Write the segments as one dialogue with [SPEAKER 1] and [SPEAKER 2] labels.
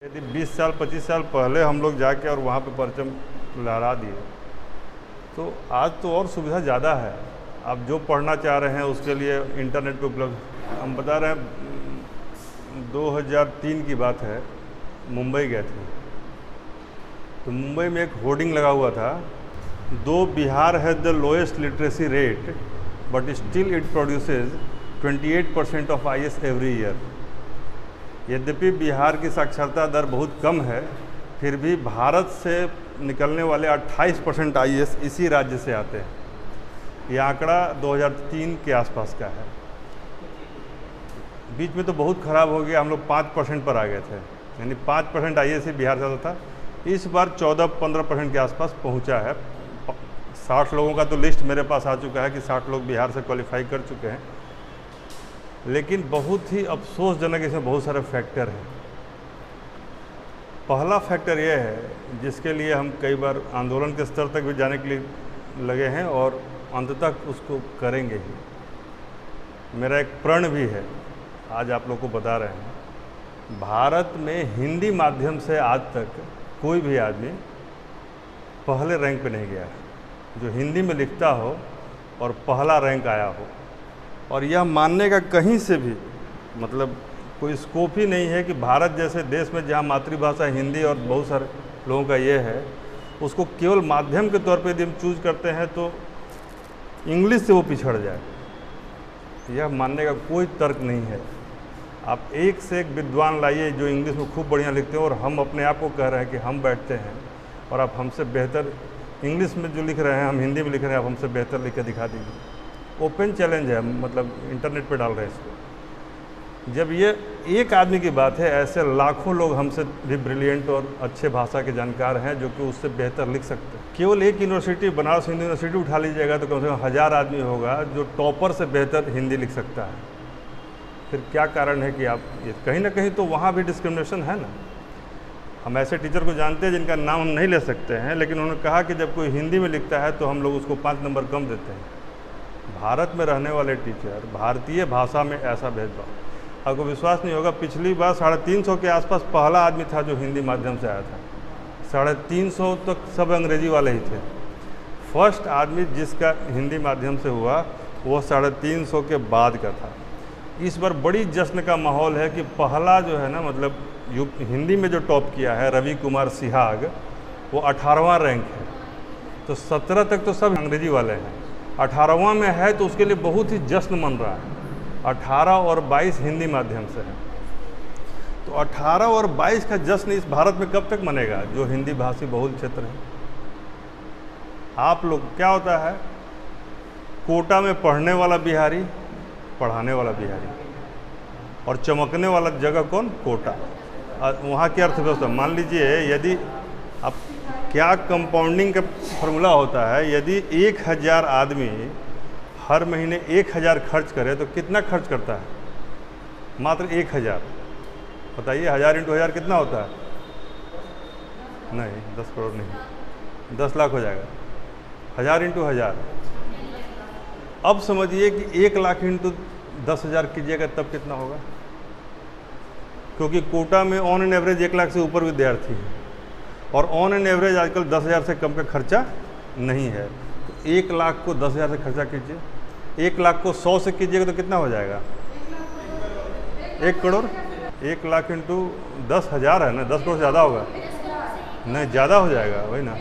[SPEAKER 1] यदि 20 साल 25 साल पहले हम लोग जाके और वहाँ पे परचम लहरा दिए तो आज तो और सुविधा ज़्यादा है। आप जो पढ़ना चाह रहे हैं उसके लिए इंटरनेट पे उपलब्ध। हम बता रहे हैं 2003 की बात है, मुंबई गए थे तो मुंबई में एक होर्डिंग लगा हुआ था, दो Bihar has the lowest literacy rate but still it produces 28% of IAS every year. यद्यपि बिहार की साक्षरता दर बहुत कम है, फिर भी भारत से निकलने वाले 28% IAS इसी राज्य से आते हैं। यह आंकड़ा 2003 के आसपास का है। बीच में तो बहुत ख़राब हो गया, हम लोग 5% पर आ गए थे, यानी 5% IAS ही बिहार से आता था। इस बार 14-15% के आसपास पहुंचा है। 60 लोगों का तो लिस्ट मेरे पास आ चुका है कि 60 लोग बिहार से क्वालिफाई कर चुके हैं। लेकिन बहुत ही अफसोसजनक इसमें बहुत सारे फैक्टर हैं। पहला फैक्टर यह है जिसके लिए हम कई बार आंदोलन के स्तर तक भी जाने के लिए लगे हैं और अंत तक उसको करेंगे ही। मेरा एक प्रण भी है, आज आप लोग को बता रहे हैं। भारत में हिंदी माध्यम से आज तक कोई भी आदमी पहले रैंक पे नहीं गया है जो हिंदी में लिखता हो और पहला रैंक आया हो। और यह मानने का कहीं से भी मतलब कोई स्कोप ही नहीं है कि भारत जैसे देश में जहाँ मातृभाषा हिंदी और बहुत सारे लोगों का ये है, उसको केवल माध्यम के तौर पे यदि हम चूज करते हैं तो इंग्लिश से वो पिछड़ जाए, यह मानने का कोई तर्क नहीं है। आप एक से एक विद्वान लाइए जो इंग्लिश में खूब बढ़िया लिखते हैं और हम अपने आप को कह रहे हैं कि हम बैठते हैं और आप हमसे बेहतर इंग्लिश में जो लिख रहे हैं हम हिंदी में लिख रहे हैं, आप हमसे बेहतर लिख के दिखा दीजिए। ओपन चैलेंज है, मतलब इंटरनेट पे डाल रहे हैं इसको। जब ये एक आदमी की बात है, ऐसे लाखों लोग हमसे भी ब्रिलियंट और अच्छे भाषा के जानकार हैं जो कि उससे बेहतर लिख सकते हैं। केवल एक यूनिवर्सिटी, बनारस हिंदी यूनिवर्सिटी उठा लीजिएगा तो कम से कम 1000 आदमी होगा जो टॉपर से बेहतर हिंदी लिख सकता है। फिर क्या कारण है कि आप ये कहीं ना कहीं तो वहाँ भी डिस्क्रिमिनेशन है ना। हम ऐसे टीचर को जानते हैं जिनका नाम हम नहीं ले सकते हैं, लेकिन उन्होंने कहा कि जब कोई हिंदी में लिखता है तो हम लोग उसको 5 नंबर कम देते हैं। भारत में रहने वाले टीचर, भारतीय भाषा में ऐसा भेदभाव, आपको विश्वास नहीं होगा। पिछली बार 350 के आसपास पहला आदमी था जो हिंदी माध्यम से आया था। 350 तक सब अंग्रेजी वाले ही थे। फर्स्ट आदमी जिसका हिंदी माध्यम से हुआ वो 350 के बाद का था। इस बार बड़ी जश्न का माहौल है कि पहला जो है ना, मतलब हिंदी में जो टॉप किया है रवि कुमार सिहाग, वो 18वां रैंक है। तो 17 तक तो सब अंग्रेजी वाले हैं, 18वां में है तो उसके लिए बहुत ही जश्न मन रहा है। 18 और 22 हिंदी माध्यम से है, तो 18 और 22 का जश्न इस भारत में कब तक मनेगा जो हिंदी भाषी बहुल क्षेत्र है। आप लोग क्या होता है, कोटा में पढ़ने वाला बिहारी, पढ़ाने वाला बिहारी, और चमकने वाला जगह कौन, कोटा। वहाँ की अर्थव्यवस्था मान लीजिए, यदि आप क्या कंपाउंडिंग का फॉर्मूला होता है, यदि 1000 आदमी हर महीने 1000 खर्च करे तो कितना खर्च करता है, मात्र 1000। बताइए 1000 × 1000 कितना होता है, नहीं 10 करोड़ नहीं, 10 लाख हो जाएगा। 1000 × 1000, अब समझिए कि 1 लाख × 10,000 कीजिएगा तब कितना होगा, क्योंकि कोटा में ऑन एन एवरेज 1 लाख से ऊपर विद्यार्थी है और ऑन एन एवरेज आजकल 10,000 से कम का खर्चा नहीं है। तो 1 लाख को 10,000 से खर्चा कीजिए, 1 लाख को 100 से कीजिएगा तो कितना हो जाएगा, 1 करोड़। 1 लाख × 10,000 है ना, 10 करोड़ ज़्यादा होगा, नहीं ज़्यादा हो जाएगा, वही ना,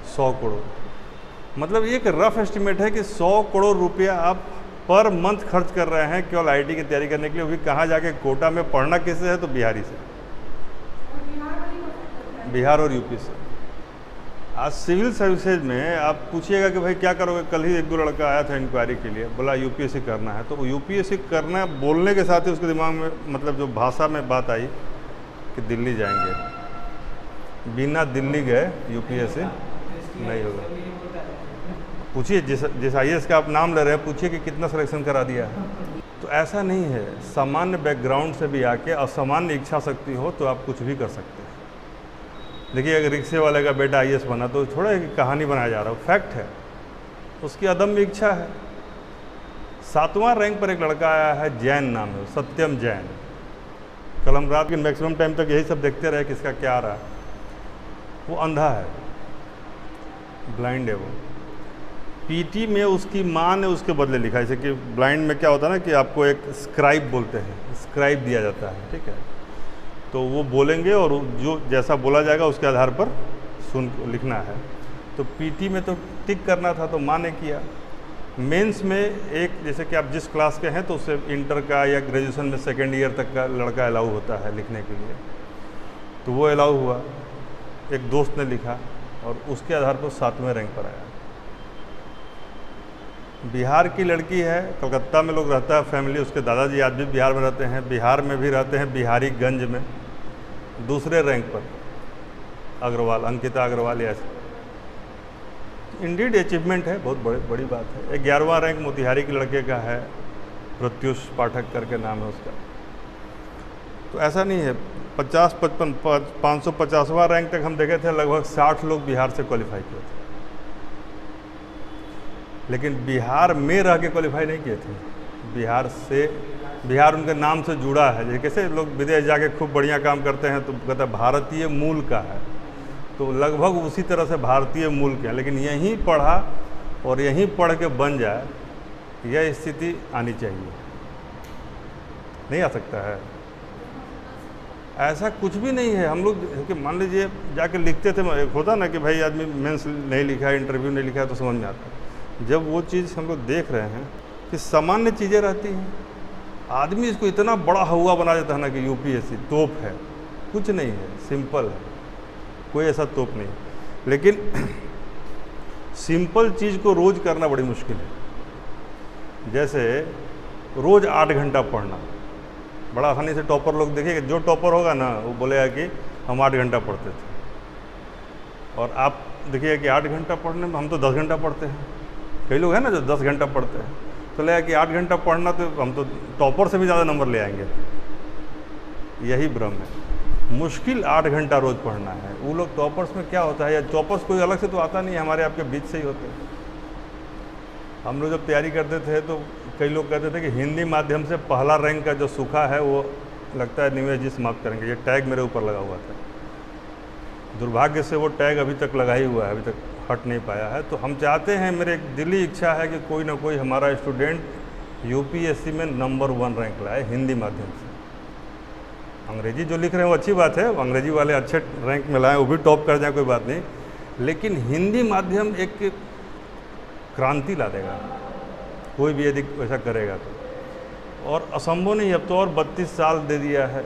[SPEAKER 1] 100 करोड़। मतलब एक रफ एस्टिमेट है कि 100 करोड़ रुपया आप पर मंथ खर्च कर रहे हैं केवल IIT की तैयारी करने के लिए। वो भी कहाँ जाके, कोटा में पढ़ना किससे है, तो बिहारी से, बिहार और यूपी से। आज सिविल सर्विसेज में आप पूछिएगा कि भाई क्या करोगे, कल ही 1-2 लड़का आया था इंक्वायरी के लिए, बोला UPSC करना है। तो UPSC करना बोलने के साथ ही उसके दिमाग में मतलब जो भाषा में बात आई कि दिल्ली जाएंगे, बिना दिल्ली गए UPSC नहीं होगा। पूछिए जिस IAS का आप नाम ले रहे हैं, पूछिए कि कितना सिलेक्शन करा दिया है। तो ऐसा नहीं है, सामान्य बैकग्राउंड से भी आके असामान्य इच्छा शक्ति हो तो आप कुछ भी कर सकते हैं। देखिए अगर रिक्शे वाले का बेटा IAS बना तो थोड़ा एक कहानी बनाया जा रहा हो, फैक्ट है, उसकी अदम्य इच्छा है। 7वां रैंक पर एक लड़का आया है, जैन नाम है, सत्यम जैन। कल हम रात के मैक्सिमम टाइम तक यही सब देखते रहे किसका क्या आ रहा है। वो अंधा है, ब्लाइंड है वो। पीटी में उसकी माँ ने उसके बदले लिखा, जैसे कि ब्लाइंड में क्या होता है ना कि आपको एक स्क्राइब बोलते हैं, स्क्राइब दिया जाता है, ठीक है। तो वो बोलेंगे और जो जैसा बोला जाएगा उसके आधार पर सुन लिखना है। तो पीटी में तो टिक करना था, तो माँ ने किया। मेंस में एक, जैसे कि आप जिस क्लास के हैं तो उससे इंटर का या ग्रेजुएशन में सेकेंड ईयर तक का लड़का अलाउ होता है लिखने के लिए, तो वो अलाउ हुआ। एक दोस्त ने लिखा और उसके आधार पर 7वें रैंक पर आया। बिहार की लड़की है, कलकत्ता में लोग रहता है फैमिली, उसके दादाजी आज भी बिहार में रहते हैं, बिहार में भी रहते हैं, बिहारीगंज में, दूसरे रैंक पर अग्रवाल, अंकिता अग्रवाल। ऐसे इंडीड अचीवमेंट है, बहुत बड़ी बात है। 11वां रैंक मोतिहारी के लड़के का है, प्रत्युष पाठक करके नाम है उसका। तो ऐसा नहीं है, 550वां रैंक तक हम देखे थे, लगभग 60 लोग बिहार से क्वालिफाई किए थे, लेकिन बिहार में रह के क्वालिफाई नहीं किए थे। बिहार उनके नाम से जुड़ा है। जैसे कैसे लोग विदेश जाके खूब बढ़िया काम करते हैं तो कहते हैं भारतीय मूल का है, तो लगभग उसी तरह से भारतीय मूल के हैं, लेकिन यहीं पढ़ा और यहीं पढ़ के बन जाए, यह स्थिति आनी चाहिए। नहीं आ सकता है, ऐसा कुछ भी नहीं है। हम लोग कि मान लीजिए जाके लिखते थे, होता ना कि भाई आदमी मेंस नहीं लिखा है, इंटरव्यू नहीं लिखा है, तो समझ में आता है। जब वो चीज़ हम लोग देख रहे हैं कि सामान्य चीज़ें रहती हैं, आदमी इसको इतना बड़ा हुआ बना देता है ना कि यूपीएससी तोप है। कुछ नहीं है, सिंपल है, कोई ऐसा तोप नहीं। लेकिन सिंपल चीज़ को रोज़ करना बड़ी मुश्किल है। जैसे रोज़ 8 घंटा पढ़ना, बड़ा आसानी से टॉपर लोग देखिएगा, जो टॉपर होगा ना वो बोलेगा कि हम 8 घंटा पढ़ते थे। और आप देखिएगा कि 8 घंटा पढ़ने में हम तो 10 घंटा पढ़ते हैं। कई लोग हैं ना जो 10 घंटा पढ़ते हैं, तो लगेगा कि 8 घंटा पढ़ना तो हम तो टॉपर से भी ज़्यादा नंबर ले आएंगे। यही भ्रम है। मुश्किल 8 घंटा रोज़ पढ़ना है। वो लोग टॉपर्स में क्या होता है, या टॉपर्स कोई अलग से तो आता नहीं, हमारे आपके बीच से ही होते हैं। हम लोग जब तैयारी करते थे तो कई लोग कहते थे कि हिंदी माध्यम से पहला रैंक का जो सूखा है वो लगता है निवेश जी समाप्त करेंगे। ये टैग मेरे ऊपर लगा हुआ था, दुर्भाग्य से वो टैग अभी तक लगा ही हुआ है, अभी तक हट नहीं पाया है। तो हम चाहते हैं, मेरे एक दिली इच्छा है कि कोई ना कोई हमारा स्टूडेंट यूपीएससी में नंबर 1 रैंक लाए हिंदी माध्यम से। अंग्रेजी जो लिख रहे हैं वो अच्छी बात है, अंग्रेजी वाले अच्छे रैंक में लाएँ, वो भी टॉप कर जाए, कोई बात नहीं, लेकिन हिंदी माध्यम एक क्रांति ला देगा कोई भी यदि ऐसा करेगा तो। और असंभव नहीं, अब तो और 32 साल दे दिया है,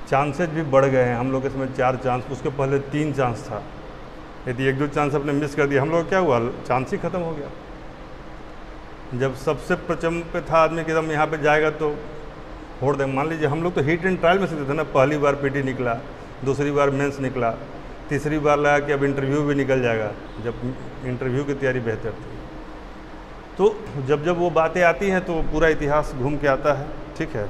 [SPEAKER 1] चांसेज भी बढ़ गए हैं। हम लोग इसमें 4 चांस, उसके पहले 3 चांस था। यदि 1-2 चांस अपने मिस कर दिया, हम लोग क्या हुआ, चांस ही ख़त्म हो गया। जब सबसे प्रचम पे था आदमी कि एकदम यहाँ पे जाएगा तो छोड़ दें। मान लीजिए हम लोग तो हिट एंड ट्रायल में से थे ना, पहली बार पीटी निकला, दूसरी बार मेंस निकला, तीसरी बार लगा कि अब इंटरव्यू भी निकल जाएगा, जब इंटरव्यू की तैयारी बेहतर थी। तो जब जब वो बातें आती हैं तो पूरा इतिहास घूम के आता है, ठीक है।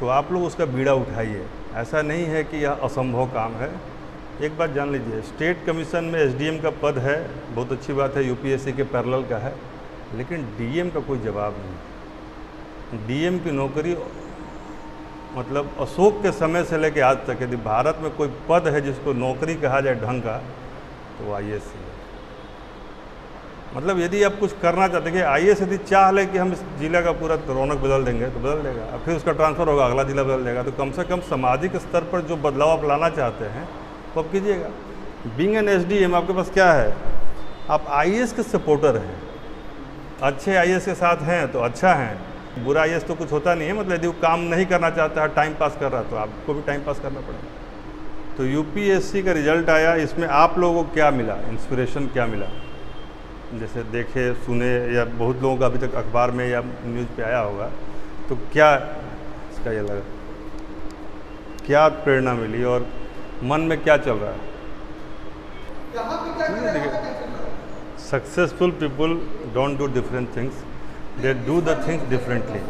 [SPEAKER 1] तो आप लोग उसका बीड़ा उठाइए, ऐसा नहीं है कि यह असंभव काम है। एक बात जान लीजिए, स्टेट कमीशन में एसडीएम का पद है, बहुत अच्छी बात है, यूपीएससी के पैरेलल का है, लेकिन डीएम का कोई जवाब नहीं। डीएम की नौकरी मतलब अशोक के समय से लेकर आज तक यदि भारत में कोई पद है जिसको नौकरी कहा जाए ढंग का, तो आईएएस है। मतलब यदि आप कुछ करना चाहते हैं, आईएएस यदि चाह ले कि हम इस जिला का पूरा रौनक बदल देंगे तो बदल देगा, और फिर उसका ट्रांसफ़र होगा, अगला जिला बदल देगा। तो कम से कम सामाजिक स्तर पर जो बदलाव आप लाना चाहते हैं तो आप कीजिएगा। बीइंग एन एसडीएम आपके पास क्या है, आप आईएएस के सपोर्टर हैं, अच्छे आईएएस के साथ हैं तो अच्छा हैं, बुरा आईएएस तो कुछ होता नहीं है। मतलब यदि वो काम नहीं करना चाहता है, टाइम पास कर रहा है, तो आपको भी टाइम पास करना पड़ेगा। तो यूपीएससी का रिजल्ट आया, इसमें आप लोगों को क्या मिला, इंस्पिरेशन क्या मिला? जैसे देखे सुने, या बहुत लोगों का अभी तक अखबार में या न्यूज़ पे आया होगा, तो क्या इसका ये लगा, क्या प्रेरणा मिली और मन में क्या चल रहा है? Successful people don't do different things, they do the things differently.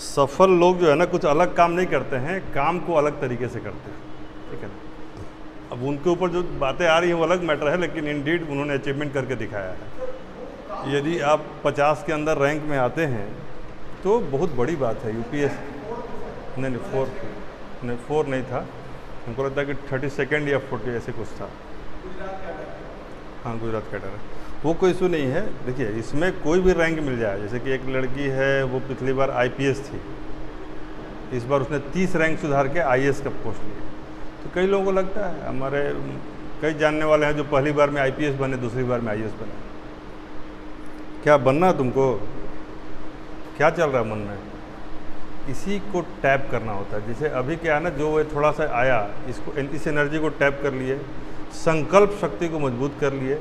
[SPEAKER 1] सफल लोग जो है ना, कुछ अलग काम नहीं करते हैं, काम को अलग तरीके से करते हैं, ठीक है ना। अब उनके ऊपर जो बातें आ रही हैं वो अलग मैटर है, लेकिन इंडीड उन्होंने अचीवमेंट करके दिखाया है। यदि आप 50 के अंदर रैंक में आते हैं तो बहुत बड़ी बात है। यूपीएससी नहीं नहीं 4 नहीं 4 नहीं था, हमको लगता है कि 32nd या 40 ऐसे कुछ था। हाँ गुजरात कैडर है, वो कोई इशू नहीं है। देखिए इसमें कोई भी रैंक मिल जाए, जैसे कि एक लड़की है वो पिछली बार IPS थी, इस बार उसने 30 रैंक सुधार के IAS का पोस्ट लिया। तो कई लोगों को लगता है, हमारे कई जानने वाले हैं जो पहली बार में IPS बने, दूसरी बार में IAS बने। क्या बनना तुमको, क्या चल रहा है मन में, इसी को टैप करना होता है। जैसे अभी क्या है ना, जो वो थोड़ा सा आया, इसको इस एनर्जी को टैप कर लिए, संकल्प शक्ति को मजबूत कर लिए,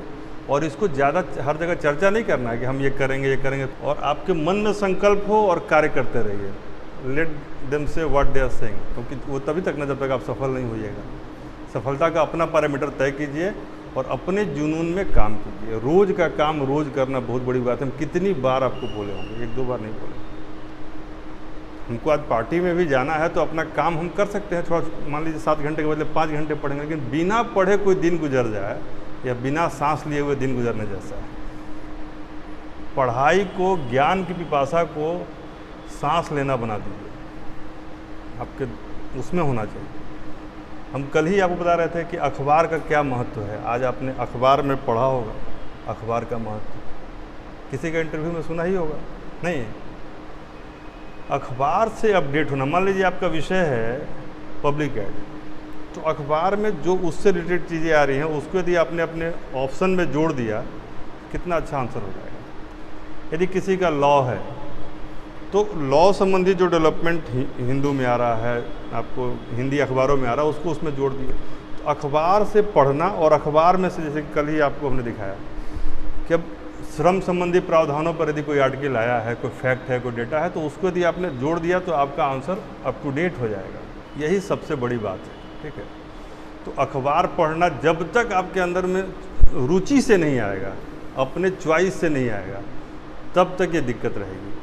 [SPEAKER 1] और इसको ज़्यादा हर जगह चर्चा नहीं करना है कि हम ये करेंगे ये करेंगे, और आपके मन में संकल्प हो और कार्य करते रहिए। लेट देम से व्हाट दे आर सेइंग, क्योंकि वो तभी तक ना जब तक आप सफल नहीं होइएगा। सफलता का अपना पैरामीटर तय कीजिए और अपने जुनून में काम कीजिए। रोज़ का काम रोज़ करना बहुत बड़ी बात है। हम कितनी बार आपको बोले होंगे, 1-2 बार नहीं बोले। हमको आज पार्टी में भी जाना है तो अपना काम हम कर सकते हैं, थोड़ा मान लीजिए 7 घंटे के बदले 5 घंटे पढ़ेंगे, लेकिन बिना पढ़े कोई दिन गुजर जाए या बिना सांस लिए हुए दिन गुजरने जैसा है। पढ़ाई को, ज्ञान की पिपासा को सांस लेना बना दीजिए, आपके उसमें होना चाहिए। हम कल ही आपको बता रहे थे कि अखबार का क्या महत्व है। आज आपने अखबार में पढ़ा होगा अखबार का महत्व, किसी का इंटरव्यू में सुना ही होगा नहीं। अखबार से अपडेट होना, मान लीजिए आपका विषय है पब्लिक एड, तो अखबार में जो उससे रिलेटेड चीज़ें आ रही हैं उसको यदि आपने अपने ऑप्शन में जोड़ दिया, कितना अच्छा आंसर हो जाएगा। यदि किसी का लॉ है तो लॉ संबंधी जो डेवलपमेंट हिंदू में आ रहा है, आपको हिंदी अखबारों में आ रहा है, उसको उसमें जोड़ दिया। तो अखबार से पढ़ना, और अखबार में से जैसे कल ही आपको हमने दिखाया कि अब श्रम संबंधी प्रावधानों पर यदि कोई आर्टिकल आया है, कोई फैक्ट है, कोई डेटा है, तो उसको यदि आपने जोड़ दिया तो आपका आंसर अप टू डेट हो जाएगा। यही सबसे बड़ी बात है, ठीक है। तो अखबार पढ़ना जब तक आपके अंदर में रुचि से नहीं आएगा, अपने चॉइस से नहीं आएगा, तब तक ये दिक्कत रहेगी।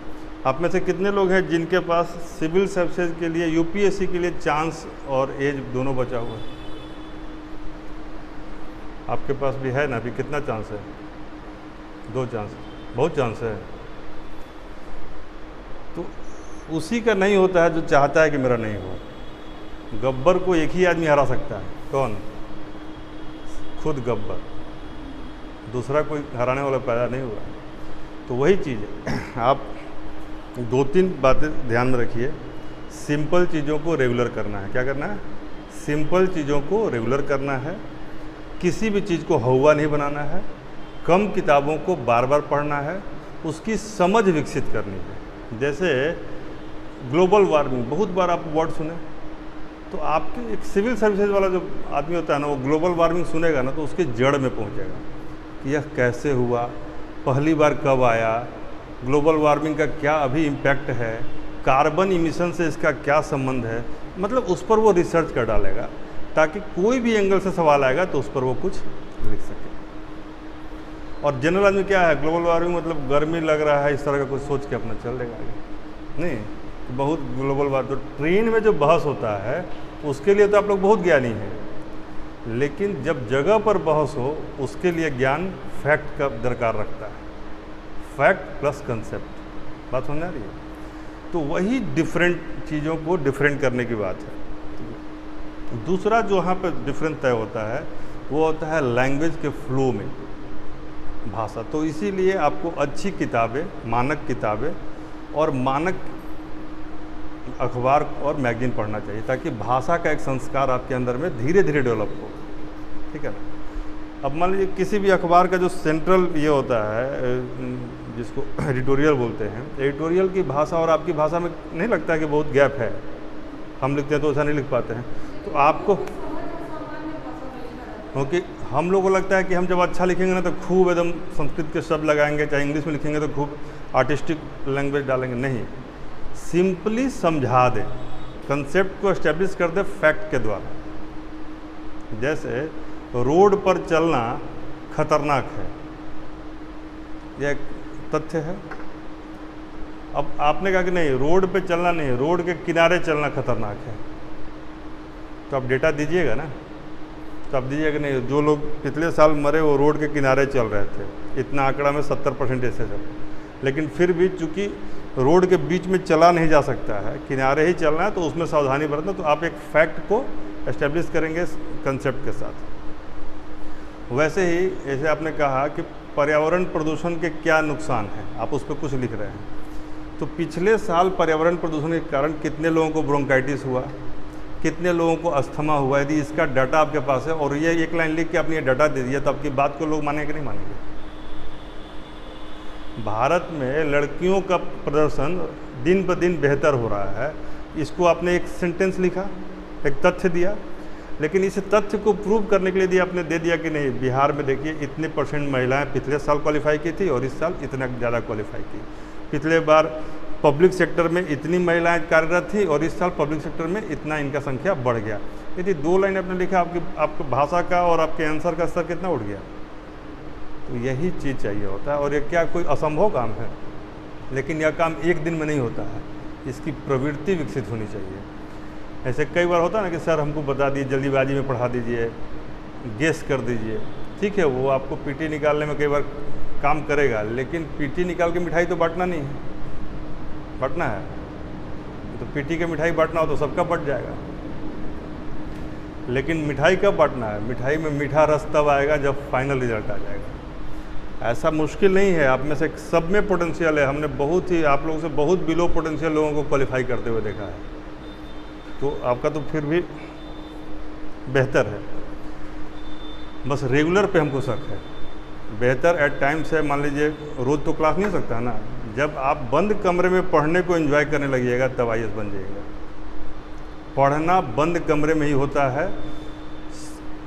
[SPEAKER 1] आप में से कितने लोग हैं जिनके पास सिविल सर्विसेज के लिए, UPSC के लिए चांस और एज दोनों बचा हुआ है? आपके पास भी है ना? अभी कितना चांस है? 2 चांस, बहुत चांस है। तो उसी का नहीं होता है जो चाहता है कि मेरा नहीं हो। गब्बर को एक ही आदमी हरा सकता है, कौन? खुद गब्बर, दूसरा कोई हराने वाला पैदा नहीं हुआ। तो वही चीज़ है, आप 2-3 बातें ध्यान में रखिए। सिंपल चीज़ों को रेगुलर करना है। क्या करना है? सिंपल चीज़ों को रेगुलर करना है। किसी भी चीज़ को हौवा नहीं बनाना है। कम किताबों को बार बार पढ़ना है। उसकी समझ विकसित करनी है। जैसे ग्लोबल वार्मिंग, बहुत बार आप वर्ड सुने, तो आपके एक सिविल सर्विसेज वाला जो आदमी होता है ना, वो ग्लोबल वार्मिंग सुनेगा ना तो उसके जड़ में पहुंचेगा कि यह कैसे हुआ, पहली बार कब आया, ग्लोबल वार्मिंग का क्या अभी इम्पैक्ट है, कार्बन इमिशन से इसका क्या संबंध है। मतलब उस पर वो रिसर्च कर डालेगा ताकि कोई भी एंगल से सवाल आएगा तो उस पर वो कुछ लिख सके। और जनरल आदमी क्या है, ग्लोबल वार्मिंग मतलब गर्मी लग रहा है, इस तरह का कुछ सोच के अपना चल देगा आगे। नहीं, तो बहुत ग्लोबल वार्मिंग, तो ट्रेन में जो बहस होता है उसके लिए तो आप लोग बहुत ज्ञानी हैं, लेकिन जब जगह पर बहस हो उसके लिए ज्ञान फैक्ट का दरकार रखता है। फैक्ट प्लस कंसेप्ट, बात समझ आ रही है? तो वही डिफरेंट चीज़ों को डिफरेंट करने की बात है। दूसरा जो यहाँ पर डिफरेंस तय होता है वो होता है लैंग्वेज के फ्लो में, भाषा। तो इसीलिए आपको अच्छी किताबें, मानक किताबें और मानक अखबार और मैगजीन पढ़ना चाहिए, ताकि भाषा का एक संस्कार आपके अंदर में धीरे धीरे डेवलप हो, ठीक है ना। अब मान लीजिए किसी भी अखबार का जो सेंट्रल ये होता है, जिसको एडिटोरियल बोलते हैं, एडिटोरियल की भाषा और आपकी भाषा में नहीं लगता है कि बहुत गैप है? हम लिखते हैं तो ऐसा नहीं लिख पाते हैं। तो आपको, क्योंकि हम लोगों को लगता है कि हम जब अच्छा लिखेंगे ना तो खूब एकदम संस्कृत के शब्द लगाएंगे, चाहे इंग्लिश में लिखेंगे तो खूब आर्टिस्टिक लैंग्वेज डालेंगे। नहीं, सिंपली समझा दें, कंसेप्ट को एस्टेब्लिश कर दे फैक्ट के द्वारा। जैसे रोड पर चलना खतरनाक है, यह एक तथ्य है। अब आपने कहा कि नहीं, रोड पे चलना नहीं, रोड के किनारे चलना खतरनाक है, तो आप डेटा दीजिएगा ना। तो आप दीजिएगा नहीं, जो लोग पिछले साल मरे वो रोड के किनारे चल रहे थे, इतना आंकड़ा में 70% ऐसे चल। लेकिन फिर भी चूँकि रोड के बीच में चला नहीं जा सकता है, किनारे ही चलना है, तो उसमें सावधानी बरतना। तो आप एक फैक्ट को एस्टेब्लिश करेंगे कंसेप्ट के साथ। वैसे ही जैसे आपने कहा कि पर्यावरण प्रदूषण के क्या नुकसान हैं, आप उस पर कुछ लिख रहे हैं। तो पिछले साल पर्यावरण प्रदूषण के कारण कितने लोगों को ब्रोंकाइटिस हुआ, कितने लोगों को अस्थमा हुआ, यदि इसका डाटा आपके पास है और ये एक लाइन लिख के आपने ये डाटा दे दिया, तो आपकी बात को लोग मानेंगे नहीं मानेंगे? भारत में लड़कियों का प्रदर्शन दिन ब दिन बेहतर हो रहा है, इसको आपने एक सेंटेंस लिखा, एक तथ्य दिया, लेकिन इस तथ्य को प्रूव करने के लिए आपने दे दिया कि नहीं, बिहार में देखिए इतने % महिलाएं पिछले साल क्वालिफाई की थी और इस साल इतना ज़्यादा क्वालिफाई की। पिछले बार पब्लिक सेक्टर में इतनी महिलाएं कार्यरत थी और इस साल पब्लिक सेक्टर में इतना इनका संख्या बढ़ गया। यदि 2 लाइन आपने लिखा, आपकी भाषा का और आपके आंसर का स्तर कितना उठ गया। तो यही चीज़ चाहिए होता है। और ये क्या कोई असंभव काम है? लेकिन यह काम एक दिन में नहीं होता है, इसकी प्रवृत्ति विकसित होनी चाहिए। ऐसे कई बार होता है ना कि सर हमको बता दीजिए, जल्दीबाजी में पढ़ा दीजिए, गेस कर दीजिए। ठीक है, वो आपको पीटी निकालने में कई बार काम करेगा, लेकिन पीटी निकाल के मिठाई तो बांटना नहीं है, बांटना है तो पीटी के मिठाई बांटना हो तो सबका बट जाएगा। लेकिन मिठाई कब बांटना है? मिठाई में मीठा रस तब आएगा जब फाइनल रिजल्ट आ जाएगा। ऐसा मुश्किल नहीं है, आप में से सब में पोटेंशियल है। हमने बहुत ही आप लोगों से बहुत बिलो पोटेंशियल लोगों को क्वालिफाई करते हुए देखा है, तो आपका तो फिर भी बेहतर है। बस रेगुलर पे हमको शक है। बेहतर एट टाइम्स है, मान लीजिए रोज़ तो क्लास नहीं हो सकता ना। जब आप बंद कमरे में पढ़ने को एंजॉय करने लगिएगा तब IAS बन जाइएगा। पढ़ना बंद कमरे में ही होता है,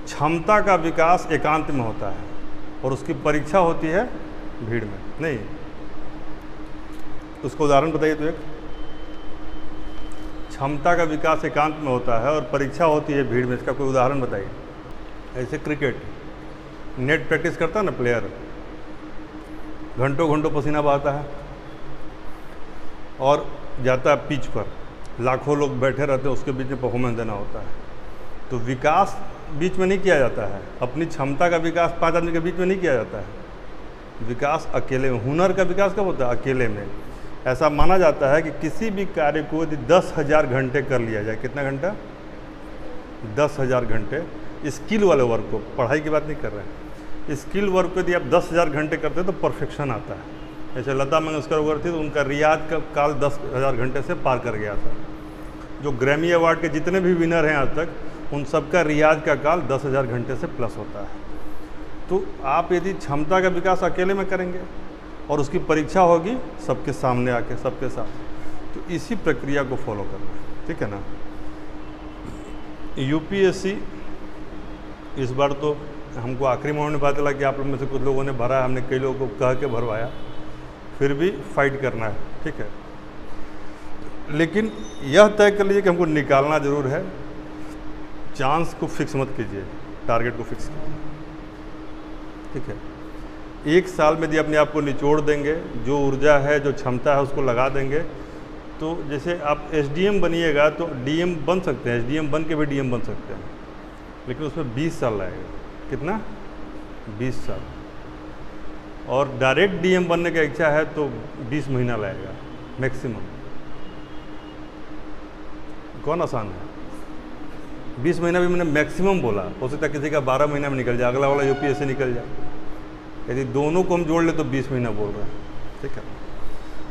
[SPEAKER 1] क्षमता का विकास एकांत में होता है और उसकी परीक्षा होती है भीड़ में। नहीं, उसको उदाहरण बताइए तो एक। क्षमता का विकास एकांत में होता है और परीक्षा होती है भीड़ में, इसका कोई उदाहरण बताइए। ऐसे क्रिकेट नेट प्रैक्टिस करता है ना प्लेयर, घंटों घंटों पसीना बहाता है और जाता है पिच पर, लाखों लोग बैठे रहते हैं, उसके बीच में परफॉर्मेंस देना होता है। तो विकास बीच में नहीं किया जाता है, अपनी क्षमता का विकास 5 आदमी के बीच में नहीं किया जाता है। विकास अकेले में, हुनर का विकास कब होता है? अकेले में। ऐसा माना जाता है कि किसी भी कार्य को यदि 10,000 घंटे कर लिया जाए, कितना घंटा? 10,000 घंटे। स्किल वाले वर्क को, पढ़ाई की बात नहीं कर रहे हैं, स्किल वर्क को यदि आप 10,000 घंटे करते हैं तो परफेक्शन आता है। जैसे लता मंगेशकर वगैरह थी तो उनका रियाज का काल 10,000 घंटे से पार कर गया था। जो ग्रैमी अवार्ड के जितने भी विनर हैं आज तक, उन सबका रियाज का काल 10,000 घंटे से प्लस होता है। तो आप यदि क्षमता का विकास अकेले में करेंगे और उसकी परीक्षा होगी सबके सामने आके, सबके साथ, तो इसी प्रक्रिया को फॉलो करना है। ठीक है ना? UPSC इस बार तो हमको आखिरी मोमेंट में पता चला कि आप लोग में से कुछ लोगों ने भरा है, हमने कई लोगों को कह के भरवाया, फिर भी फाइट करना है। ठीक है, लेकिन यह तय कर लीजिए कि हमको निकालना ज़रूर है। चांस को फिक्स मत कीजिए, टारगेट को फिक्स कीजिए। ठीक है, 1 साल में यदि अपने आप को निचोड़ देंगे, जो ऊर्जा है, जो क्षमता है, उसको लगा देंगे, तो जैसे आप SDM बनिएगा तो DM बन सकते हैं, SDM बन के भी DM बन सकते हैं, लेकिन उसमें 20 साल लगेगा। कितना? 20 साल। और डायरेक्ट DM बनने की इच्छा है तो 20 महीना लगेगा मैक्सिमम। कौन आसान है? 20 महीना भी मैंने मैक्सिमम बोला, हो सकता है किसी का 12 महीना में निकल जाए, अगला वाला UPSC निकल जाए। यदि दोनों को हम जोड़ ले तो 20 महीना बोल रहे हैं। ठीक है,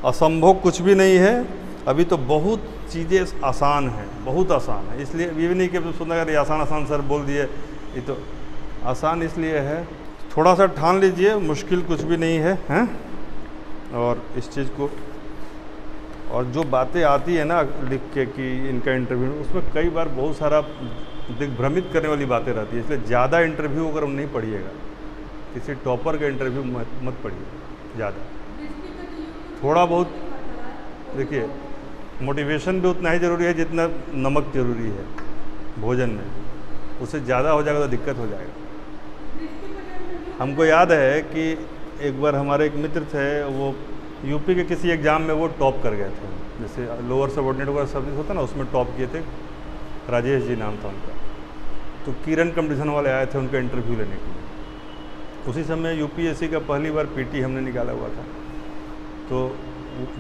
[SPEAKER 1] असंभव कुछ भी नहीं है। अभी तो बहुत चीज़ें आसान हैं, बहुत आसान है। इसलिए ये भी नहीं कि सुना अगर ये आसान आसान सर बोल दिए, ये तो आसान इसलिए है, थोड़ा सा ठान लीजिए, मुश्किल कुछ भी नहीं है, हैं? और इस चीज़ को, और जो बातें आती है ना लिख के कि इनका इंटरव्यू, उसमें कई बार बहुत सारा दिग्भ्रमित करने वाली बातें रहती है। इसलिए ज़्यादा इंटरव्यू अगर हम नहीं पढ़िएगा, किसी टॉपर का इंटरव्यू मत पढ़िए ज़्यादा। थोड़ा बहुत देखिए, मोटिवेशन भी उतना ही ज़रूरी है जितना नमक ज़रूरी है भोजन में, उससे ज़्यादा हो जाएगा तो दिक्कत हो जाएगा। हमको याद है कि एक बार हमारे एक मित्र थे, वो यूपी के किसी एग्ज़ाम में वो टॉप कर गए थे, जैसे लोअर सबऑर्डिनेट वगैरह सर्विस होता है ना, उसमें टॉप किए थे। राजेश जी नाम था उनका। तो किरण कंपटीशन वाले आए थे उनका इंटरव्यू लेने के लिए। उसी समय UPSC का पहली बार PT हमने निकाला हुआ था। तो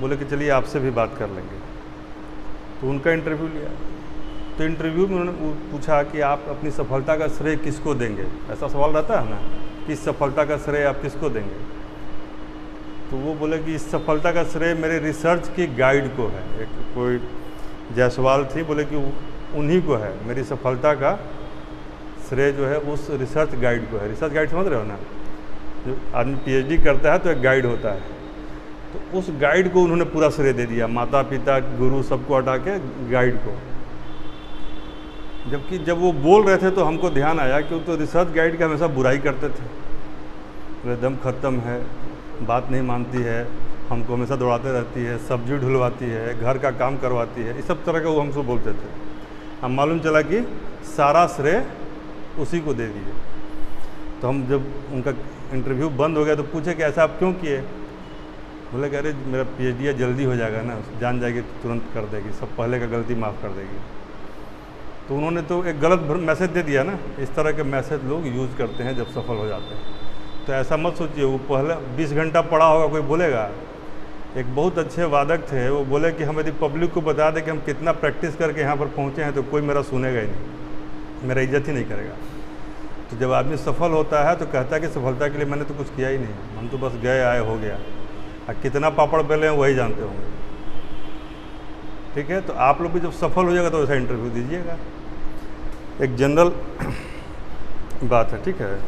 [SPEAKER 1] बोले कि चलिए आपसे भी बात कर लेंगे। तो उनका इंटरव्यू लिया। तो इंटरव्यू में उन्होंने पूछा कि आप अपनी सफलता का श्रेय किसको देंगे, ऐसा सवाल रहता है ना कि इस सफलता का श्रेय आप किसको देंगे। तो वो बोले कि इस सफलता का श्रेय मेरे रिसर्च की गाइड को है। एक कोई जायसवाल थी, बोले कि उन्हीं को है, मेरी सफलता का श्रेय जो है उस रिसर्च गाइड को है। रिसर्च गाइड समझ रहे हो ना, जो आदमी पीएचडी करता है तो एक गाइड होता है, तो उस गाइड को उन्होंने पूरा श्रेय दे दिया, माता पिता गुरु सबको हटा के गाइड को। जबकि जब वो बोल रहे थे तो हमको ध्यान आया कि वो तो रिसर्च गाइड की हमेशा बुराई करते थे, वो दम ख़त्म है, बात नहीं मानती है, हमको हमेशा दौड़ाते रहती है, सब्जी ढुलवाती है, घर का काम करवाती है, इस सब तरह का वो हमसे बोलते थे। हम मालूम चला कि सारा श्रेय उसी को दे दिए। तो हम जब उनका इंटरव्यू बंद हो गया तो पूछे कि ऐसा आप क्यों किए। बोले कि अरे मेरा पीएचडी जल्दी हो जाएगा ना, जान जाएगी तुरंत कर देगी, सब पहले का गलती माफ़ कर देगी। तो उन्होंने तो एक गलत मैसेज दे दिया ना। इस तरह के मैसेज लोग यूज़ करते हैं जब सफल हो जाते हैं। तो ऐसा मत सोचिए वो पहले 20 घंटा पढ़ा होगा कोई बोलेगा। एक बहुत अच्छे वादक थे, वो बोले कि हम यदि पब्लिक को बता दें कि हम कितना प्रैक्टिस करके यहाँ पर पहुँचे हैं तो कोई मेरा सुनेगा ही नहीं, मेरा इज्जत ही नहीं करेगा। तो जब आदमी सफल होता है तो कहता है कि सफलता के लिए मैंने तो कुछ किया ही नहीं, हम तो बस गए आए हो गया। और कितना पापड़ बेले हैं वही जानते होंगे। ठीक है, तो आप लोग भी जब सफल हो जाएगा तो ऐसा इंटरव्यू दीजिएगा। एक जनरल बात है, ठीक है।